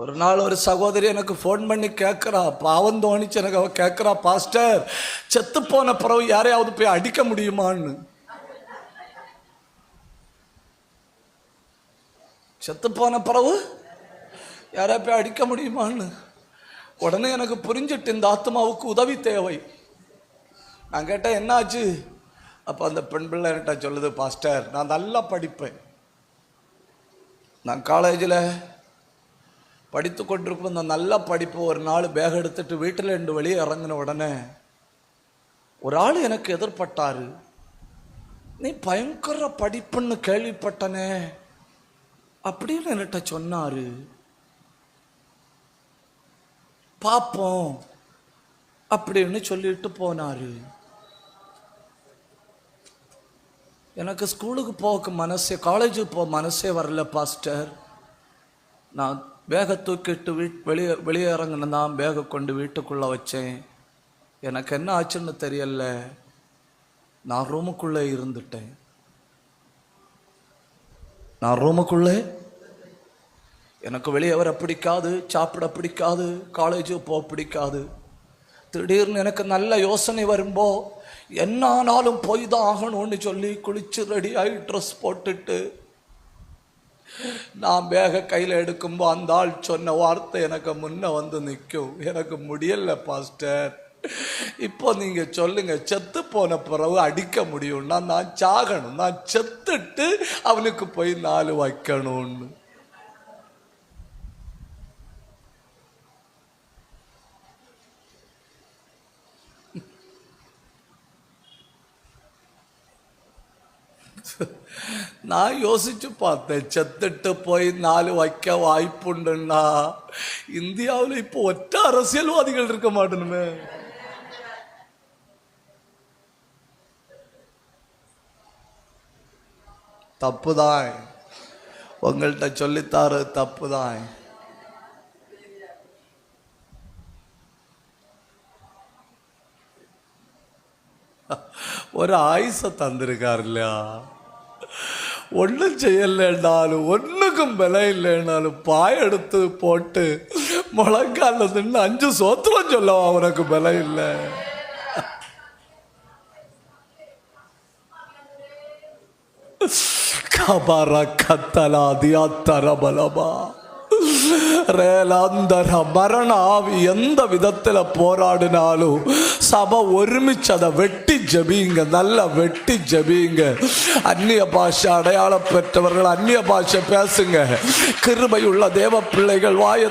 ஒரு நாள் ஒரு சகோதரி எனக்கு ஃபோன் பண்ணி கேட்குறா, பாவம் தோணிச்சு எனக்கு. அவள் கேட்குறா, பாஸ்டர் செத்து போன பிறகு யாரையாவது போய் அடிக்க முடியுமான்னு. செத்து போன பிறகு யாரையா போய் அடிக்க முடியுமான்னு. உடனே எனக்கு புரிஞ்சிட்டு இந்த ஆத்மாவுக்கு உதவி தேவை. நான் கேட்டேன், என்னாச்சு? அப்போ அந்த பெண் பிள்ளை என்கிட்ட சொல்லுது, பாஸ்டர் நான் நல்லா படிப்பேன். நான் காலேஜில் படித்து கொண்டிருக்கும் இந்த நல்ல படிப்பு ஒரு நாள் பேக் எடுத்துட்டு வீட்டில் இருந்து வெளியே இறங்கின உடனே ஒரு ஆள் எனக்கு எதிர்பட்டாரு. நீ பயங்கர படிப்புன்னு கேள்விப்பட்டனே அப்படின்னு என்கிட்ட சொன்னாரு. பார்ப்போம் அப்படின்னு சொல்லிட்டு போனாரு. எனக்கு ஸ்கூலுக்கு போக மனசே, காலேஜுக்கு போக மனசே வரல பாஸ்டர். நான் பேகை தூக்கிட்டு வெளியே இறங்கினதான் பேகை கொண்டு வீட்டுக்குள்ளே வச்சேன். எனக்கு என்ன ஆச்சுன்னு தெரியல, நான் ரூமுக்குள்ளே இருந்துட்டேன். நான் ரூமுக்குள்ளே, எனக்கு வெளியே வர பிடிக்காது, சாப்பிட பிடிக்காது, காலேஜுக்கு போக பிடிக்காது. திடீர்னு எனக்கு நல்ல யோசனை வரும்போ என்ன ஆனாலும் போய் தான் ஆகணும்னு சொல்லி குளிச்சு ரெடி ஆகி ட்ரெஸ் போட்டுட்டு நான் பேக கையில் எடுக்கும்போ அந்த ஆள் சொன்ன வார்த்தை எனக்கு முன்ன வந்து நிற்கும். எனக்கு முடியல பாஸ்டர், இப்போ நீங்க சொல்லுங்க, செத்து போன பிறகு அடிக்க முடியும்னா நான் சாகணும், நான் செத்துட்டு அவனுக்கு போய் 4 வைக்கணும்னு. நான் யோசிச்சு பார்த்தேன், செத்துட்டு போய் 4 வைக்க வாய்ப்புண்டுன்னா இந்தியாவில் இப்போ ஒற்ற அரசியல்வாதிகள் இருக்க மாட்டேனுமே. தப்புதான், உங்கள்கிட்ட சொல்லித்தாரு தப்புதான். ஒரு ஆயுச தந்திருக்காரு இல்லையா? ஒன்றும் செய்யலைன்னாலும், ஒன்றுக்கும் விலை இல்லைன்னாலும் பாய எடுத்து போட்டு முழங்கால நின்று 5 சோத்திரம் சொல்லவா அவனுக்கு விலை இல்லை? கபர கத்தலா தியா தரபலபா ரேலாந்தர மரண ஆவி எந்த விதத்தில் போராடினாலும் சபை ஒருமிச்சு அதை வெட்டி ஜபிங்க, நல்லா வெட்டி ஜபிங்க. அந்நிய பாஷை அடையாளம் பெற்றவர்கள் அந்நிய பாஷை பேசுங்க. கிருபையுள்ள தேவ பிள்ளைகள் வாய